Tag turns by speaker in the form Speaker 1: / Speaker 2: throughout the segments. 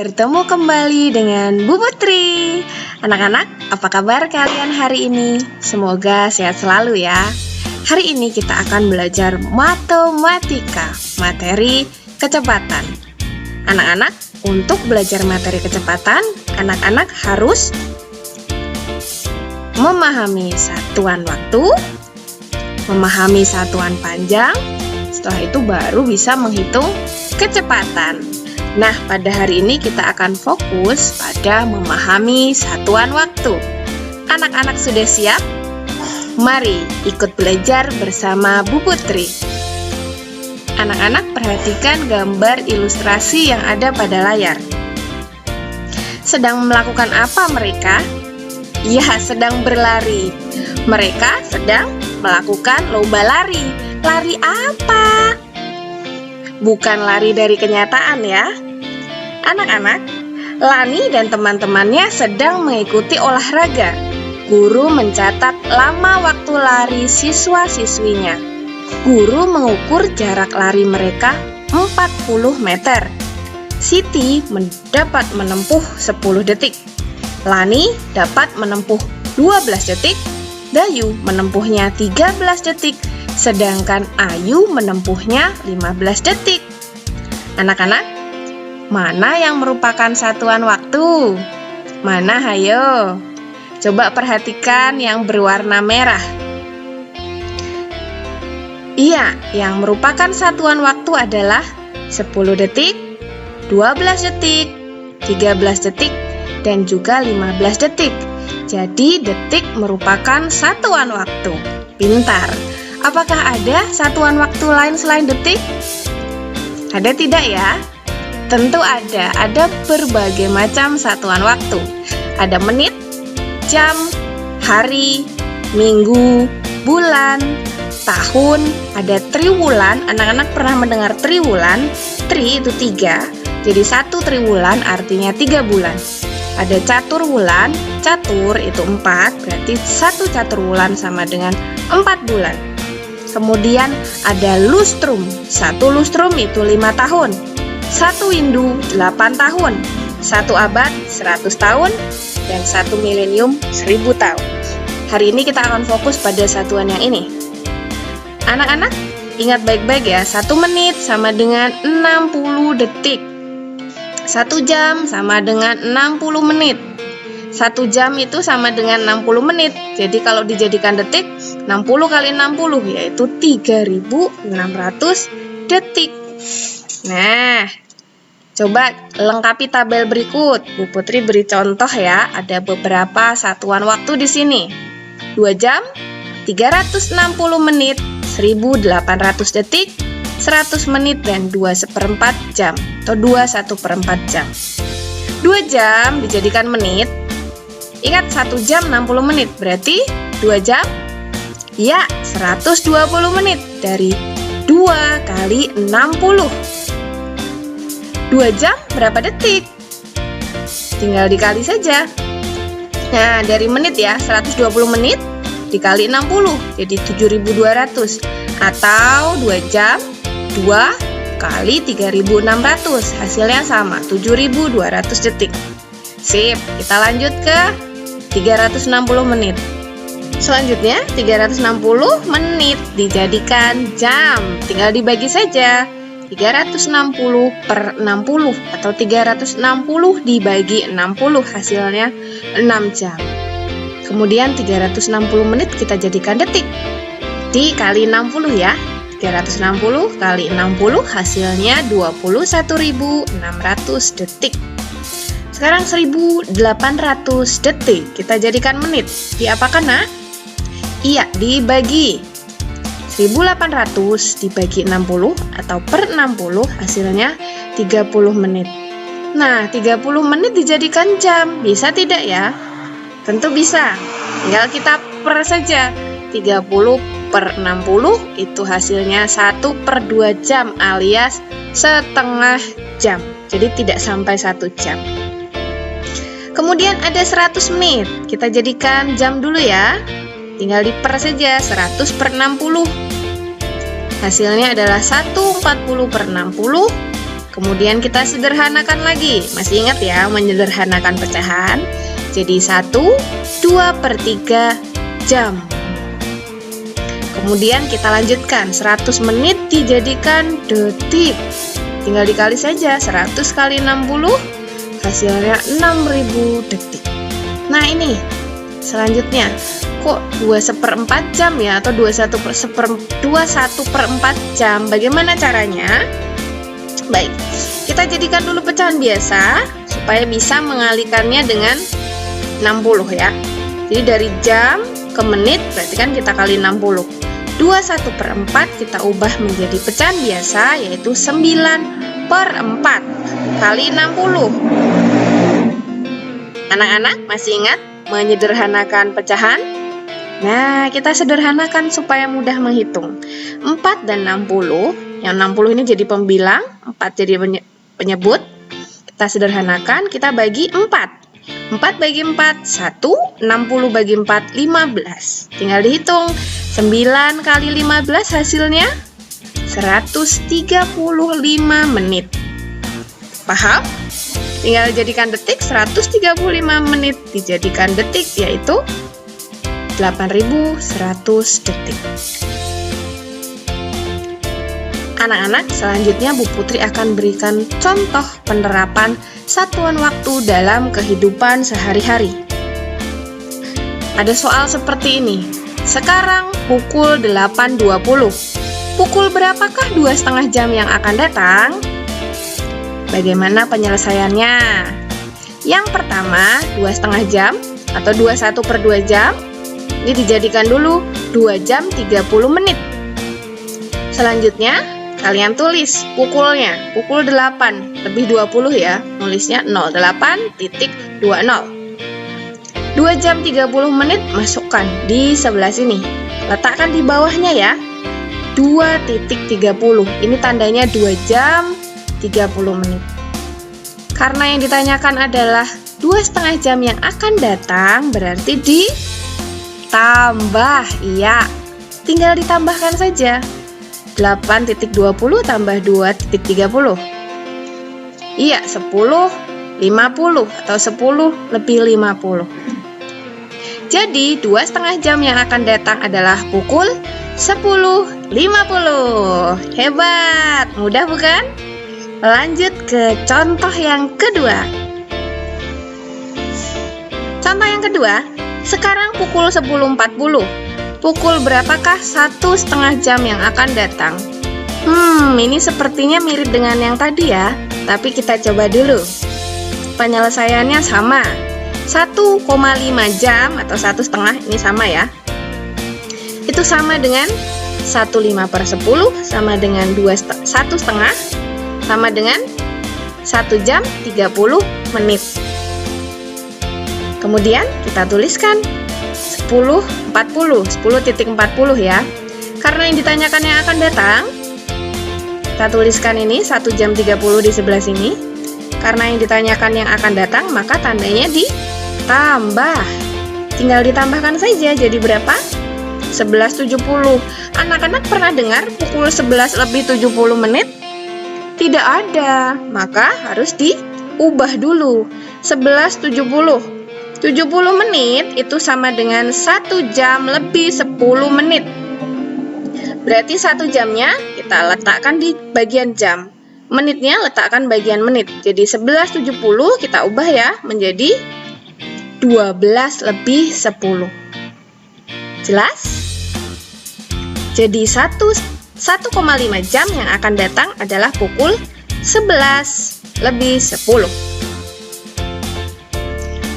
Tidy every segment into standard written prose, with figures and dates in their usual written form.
Speaker 1: Bertemu kembali dengan Bu Putri. Anak-anak, apa kabar kalian hari ini? Semoga sehat selalu ya. Hari ini kita akan belajar matematika, materi kecepatan. Anak-anak, untuk belajar materi kecepatan, anak-anak harus memahami satuan waktu, memahami satuan panjang. Setelah itu baru bisa menghitung kecepatan. Nah, pada hari ini kita akan fokus pada memahami satuan waktu. Anak-anak sudah siap? Mari ikut belajar bersama Bu Putri. Anak-anak perhatikan gambar ilustrasi yang ada pada layar. Sedang melakukan apa mereka? Ya, sedang berlari. Mereka sedang melakukan lomba lari. Lari apa? Bukan lari dari kenyataan ya. Anak-anak, Lani dan teman-temannya sedang mengikuti olahraga. Guru mencatat lama waktu lari siswa-siswinya. Guru mengukur jarak lari mereka 40 meter. Siti dapat menempuh 10 detik. Lani dapat menempuh 12 detik. Dayu menempuhnya 13 detik. Sedangkan Ayu menempuhnya 15 detik. Anak-anak, mana yang merupakan satuan waktu? Mana, hayo? Coba perhatikan yang berwarna merah. Iya, yang merupakan satuan waktu adalah 10 detik, 12 detik, 13 detik, dan juga 15 detik. Jadi, detik merupakan satuan waktu. Pintar. Apakah ada satuan waktu lain selain detik? Ada tidak ya? Tentu ada berbagai macam satuan waktu. Ada menit, jam, hari, minggu, bulan, tahun, ada triwulan. Anak-anak pernah mendengar triwulan? Tri itu 3, jadi 1 triwulan artinya 3 bulan. Ada caturwulan, catur itu 4, berarti 1 caturwulan sama dengan 4 bulan. Kemudian ada lustrum, 1 lustrum itu 5 tahun, 1 windu 8 tahun, 1 abad 100 tahun, dan 1 milenium 1000 tahun. Hari ini kita akan fokus pada satuan yang ini. Anak-anak, ingat baik-baik ya, 1 menit sama dengan 60 detik. 1 jam sama dengan 60 menit. 1 jam itu sama dengan 60 menit. Jadi kalau dijadikan detik, 60 kali 60 yaitu 3600 detik. Nah, coba lengkapi tabel berikut. Bu Putri beri contoh ya, ada beberapa satuan waktu di sini. 2 jam, 360 menit, 1800 detik, 100 menit, dan 2/4 jam atau 2/1/4 jam. 2 jam dijadikan menit. Ingat 1 jam 60 menit, berarti 2 jam? Ya, 120 menit dari 2 kali 60. 2 jam berapa detik? Tinggal dikali saja. Nah, dari menit ya, 120 menit dikali 60, jadi 7200. Atau 2 jam, 2 kali 3600, hasilnya sama, 7200 detik. Sip, kita lanjut ke 360 menit. Selanjutnya, 360 menit dijadikan jam. Tinggal dibagi saja. 360 per 60 atau 360 dibagi 60, hasilnya 6 jam. Kemudian 360 menit kita jadikan detik. Dikali 60 ya. 360 kali 60 hasilnya 21.600 detik. Sekarang 1800 detik kita jadikan menit. Diapakan, nak? Iya, dibagi. 1800 dibagi 60 atau per 60 hasilnya 30 menit. Nah, 30 menit dijadikan jam. Bisa tidak ya? Tentu bisa. Tinggal kita per saja. 30 per 60 itu hasilnya 1/2 jam alias setengah jam. Jadi tidak sampai 1 jam. Kemudian ada 100 menit. Kita jadikan jam dulu ya. Tinggal diper saja, 100 per 60. Hasilnya adalah 140 per 60 Kemudian kita sederhanakan lagi. Masih ingat ya menyederhanakan pecahan? Jadi 1, 2/3 jam. Kemudian kita lanjutkan, 100 menit dijadikan detik. Tinggal dikali saja, 100 kali 60, hasilnya 6.000 detik. Nah ini, selanjutnya, kok 2/4 jam ya? Atau 21/4 jam? Bagaimana caranya? Baik, kita jadikan dulu pecahan biasa, supaya bisa mengalihkannya dengan 60 ya. Jadi dari jam ke menit, berarti kan kita kali 60. 21/4 kita ubah menjadi pecahan biasa, yaitu 9/4 kali 60. Anak-anak masih ingat menyederhanakan pecahan? Nah, kita sederhanakan supaya mudah menghitung. 4 dan 60, yang 60 ini jadi pembilang, 4 jadi penyebut. Kita sederhanakan, kita bagi 4. 4 bagi 4, 1, 60 bagi 4, 15. Tinggal dihitung, 9 kali 15 hasilnya 135 menit. Paham? Tinggal jadikan detik, 135 menit dijadikan detik, yaitu 8.100 detik. Anak-anak, selanjutnya Bu Putri akan berikan contoh penerapan satuan waktu dalam kehidupan sehari-hari. Ada soal seperti ini. Sekarang pukul 8.20. Pukul berapakah 2,5 jam yang akan datang? Bagaimana penyelesaiannya? Yang pertama, 2,5 jam atau 21/2 jam. Ini dijadikan dulu 2 jam 30 menit. Selanjutnya, kalian tulis pukulnya, pukul 8 lebih 20 ya, nulisnya 08.20. 2 jam 30 menit masukkan di sebelah sini. Letakkan di bawahnya ya, 2.30. Ini tandanya 2 jam 30 menit. Karena yang ditanyakan adalah 2,5 jam yang akan datang, berarti ditambah. Iya, tinggal ditambahkan saja. 8.20 tambah 2.30. Iya, 10.50 atau 10 lebih 50. Jadi 2,5 jam yang akan datang adalah pukul 10.50. Hebat, mudah bukan? Lanjut ke contoh yang kedua. Contoh yang kedua, sekarang pukul 10.40. Pukul berapakah 1,5 jam yang akan datang? Ini sepertinya mirip dengan yang tadi ya, tapi kita coba dulu. Penyelesaiannya sama. 1,5 jam atau 1,5, ini sama ya. Itu sama dengan 1/5/10, sama dengan 1,5, sama dengan 1 jam 30 menit. Kemudian kita tuliskan 10.40 ya. Karena yang ditanyakan yang akan datang, kita tuliskan ini 1 jam 30 di sebelah sini. Karena yang ditanyakan yang akan datang, maka tandanya ditambah. Tinggal ditambahkan saja, jadi berapa? 11.70. Anak-anak pernah dengar pukul 11 lebih 70 menit? Tidak ada, maka harus diubah dulu. 11.70. 70 menit itu sama dengan 1 jam lebih 10 menit. Berarti 1 jamnya kita letakkan di bagian jam. Menitnya letakkan bagian menit. Jadi 11.70 kita ubah ya menjadi 12 lebih 10. Jelas? Jadi 1,5 jam yang akan datang adalah pukul 11 lebih 10.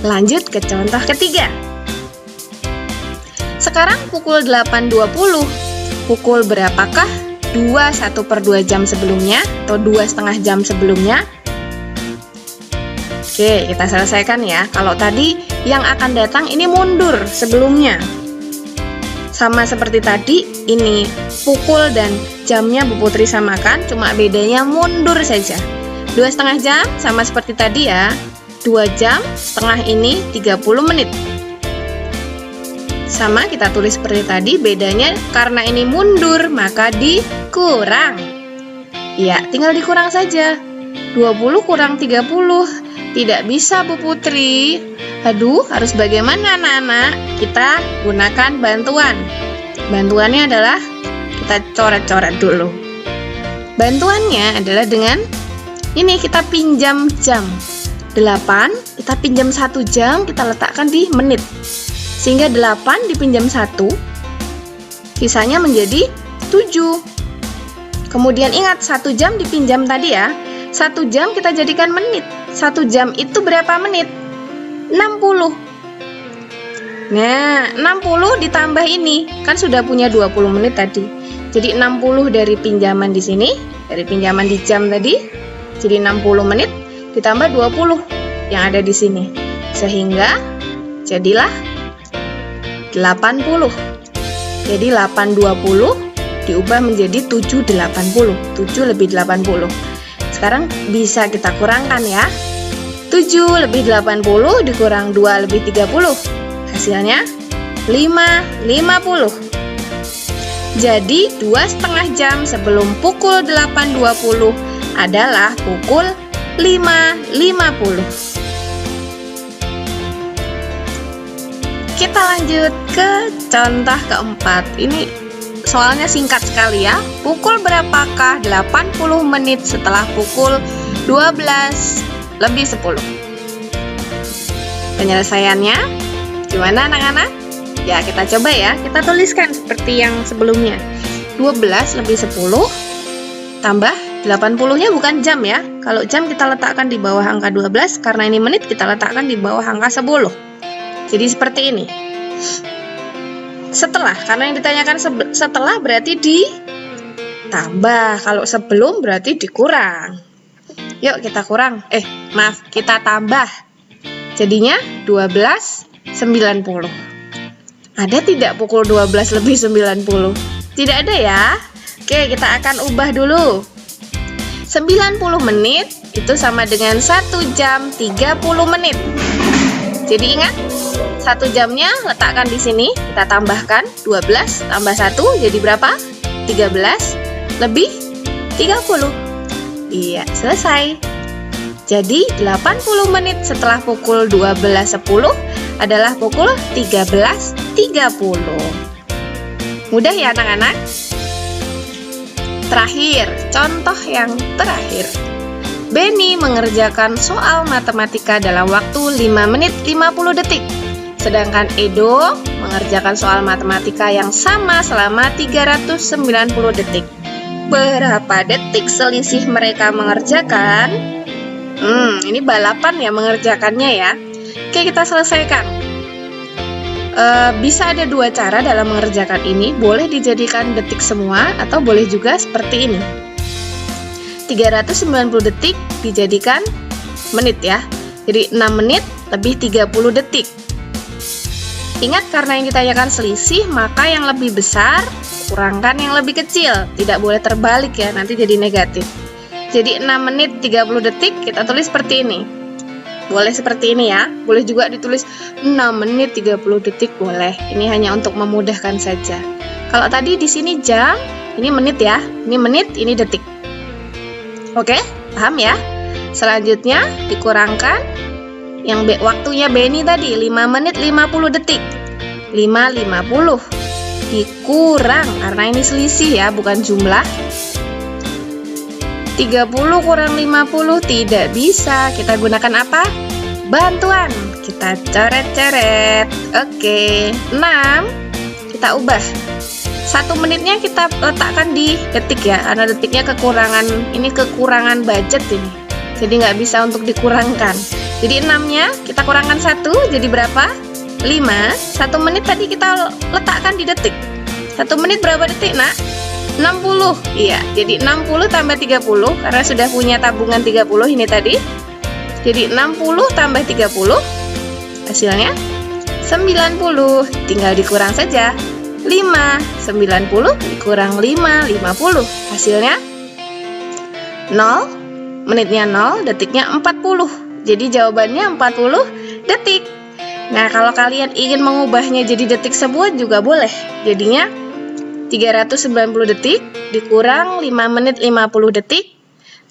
Speaker 1: Lanjut ke contoh ketiga. Sekarang pukul 8.20. Pukul berapakah 1/2 jam sebelumnya atau 2,5 jam sebelumnya? Oke, kita selesaikan ya. Kalau tadi yang akan datang ini mundur sebelumnya. Sama seperti tadi, ini pukul dan jamnya Bu Putri samakan, cuma bedanya mundur saja. 2,5 jam sama seperti tadi ya. 2 jam setengah ini 30 menit. Sama kita tulis seperti tadi, bedanya karena ini mundur maka dikurang. Ya, tinggal dikurang saja. 20 kurang 30. Tidak bisa, Bu Putri. Aduh, harus bagaimana anak-anak? Kita gunakan bantuan. Bantuannya adalah kita coret-coret dulu. Bantuannya adalah dengan ini, kita pinjam jam. 8, kita pinjam 1 jam, kita letakkan di menit. Sehingga 8 dipinjam 1, sisanya menjadi 7. Kemudian ingat, 1 jam dipinjam tadi ya. 1 jam kita jadikan menit. 1 jam itu berapa menit? 60. Nah, 60 ditambah ini, kan sudah punya 20 menit tadi. Jadi 60 dari pinjaman di sini, dari pinjaman di jam tadi, jadi 60 menit ditambah 20 yang ada di sini. Sehingga jadilah 80. Jadi 820 diubah menjadi 780. 7 lebih 80. Sekarang bisa kita kurangkan ya. 7 lebih 80 dikurang 2 lebih 30. Hasilnya 5,50. Jadi 2,5 jam sebelum pukul 8.20 adalah pukul 5.50. Kita lanjut ke contoh keempat. Ini soalnya singkat sekali ya. Pukul berapakah 80 menit setelah pukul 12 lebih 10? Penyelesaiannya gimana anak-anak? Ya, kita coba ya. Kita tuliskan seperti yang sebelumnya. 12 lebih 10 tambah 80-nya bukan jam ya. Kalau jam kita letakkan di bawah angka 12, karena ini menit kita letakkan di bawah angka 10. Jadi seperti ini. Setelah, karena yang ditanyakan setelah berarti ditambah. Kalau sebelum berarti dikurang. Yuk kita kurang. Kita tambah. Jadinya 12,90. Ada tidak pukul 12 lebih 90? Tidak ada ya. Oke, kita akan ubah dulu. 90 menit itu sama dengan 1 jam 30 menit. Jadi ingat, 1 jamnya letakkan di sini, kita tambahkan 12 tambah 1 jadi berapa? 13 lebih 30. Iya, selesai. Jadi 80 menit setelah pukul 12.10 adalah pukul 13.30. Mudah ya anak-anak? Terakhir, contoh yang terakhir. Benny mengerjakan soal matematika dalam waktu 5 menit 50 detik. Sedangkan Edo mengerjakan soal matematika yang sama selama 390 detik. Berapa detik selisih mereka mengerjakan? Ini balapan ya mengerjakannya ya. Oke, kita selesaikan. Bisa ada 2 cara dalam mengerjakan ini. Boleh dijadikan detik semua atau boleh juga seperti ini. 390 detik dijadikan menit ya. Jadi 6 menit lebih 30 detik. Ingat, karena yang ditanyakan selisih, maka yang lebih besar kurangkan yang lebih kecil. Tidak boleh terbalik ya, nanti jadi negatif. Jadi 6 menit 30 detik kita tulis seperti ini. Boleh seperti ini ya. Boleh juga ditulis 6 menit 30 detik, boleh. Ini hanya untuk memudahkan saja. Kalau tadi di sini jam, ini menit ya. Ini menit, ini detik. Oke, paham ya? Selanjutnya dikurangkan yang waktunya Benny tadi 5 menit 50 detik. 5,50 dikurang, karena ini selisih ya, bukan jumlah. 30 kurang 50 tidak bisa. Kita gunakan apa? Bantuan. Kita coret-coret. Oke, 6 kita ubah. 1 menitnya kita letakkan di detik ya, karena detiknya kekurangan. Ini kekurangan budget ini. Jadi nggak bisa untuk dikurangkan. Jadi 6-nya kita kurangkan 1, jadi berapa? 5. 1 menit tadi kita letakkan di detik. 1 menit berapa detik, nak? 60. Iya, jadi 60 tambah 30 karena sudah punya tabungan 30 ini tadi. Jadi 60 tambah 30 hasilnya 90. Tinggal dikurang saja. 5, 90 dikurang 5, 50. Hasilnya 0. Menitnya 0, detiknya 40. Jadi jawabannya 40 detik. Nah, kalau kalian ingin mengubahnya jadi detik semua juga boleh. Jadinya 390 detik dikurang 5 menit 50 detik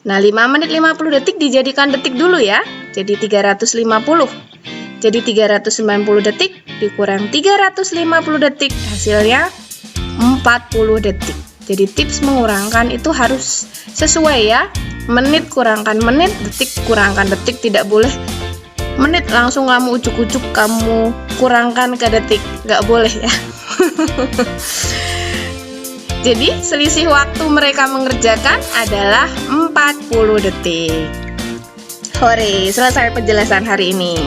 Speaker 1: Nah, 5 menit 50 detik dijadikan detik dulu ya. Jadi 350. Jadi 390 detik dikurang 350 detik, hasilnya 40 detik. Jadi tips mengurangkan itu harus sesuai ya. Menit kurangkan menit, detik kurangkan detik, tidak boleh menit langsung kamu ujuk-ujuk kamu kurangkan ke detik, nggak boleh ya. Jadi selisih waktu mereka mengerjakan adalah 40 detik. Hore, selesai penjelasan hari ini.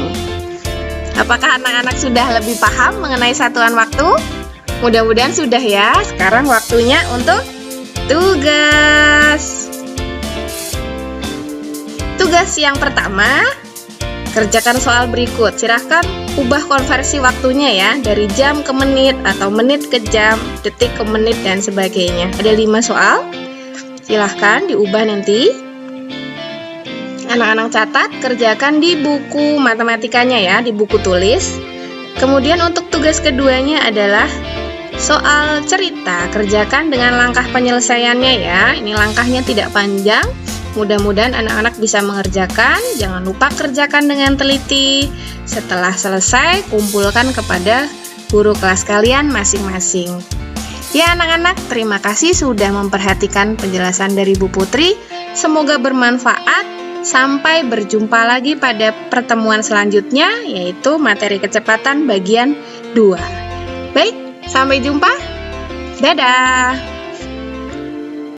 Speaker 1: Apakah anak-anak sudah lebih paham mengenai satuan waktu? Mudah-mudahan sudah ya. Sekarang waktunya untuk tugas. Tugas yang pertama, kerjakan soal berikut. Silahkan ubah konversi waktunya ya, dari jam ke menit atau menit ke jam, detik ke menit, dan sebagainya. Ada 5 soal. Silahkan diubah nanti. Anak-anak catat, kerjakan di buku matematikanya ya, di buku tulis. Kemudian untuk tugas keduanya adalah soal cerita. Kerjakan dengan langkah penyelesaiannya ya. Ini langkahnya tidak panjang. Mudah-mudahan anak-anak bisa mengerjakan. Jangan lupa kerjakan dengan teliti. Setelah selesai, kumpulkan kepada guru kelas kalian masing-masing. Ya anak-anak, terima kasih sudah memperhatikan penjelasan dari Bu Putri. Semoga bermanfaat. Sampai berjumpa lagi pada pertemuan selanjutnya, yaitu materi kecepatan bagian 2. Baik, sampai jumpa. Dadah.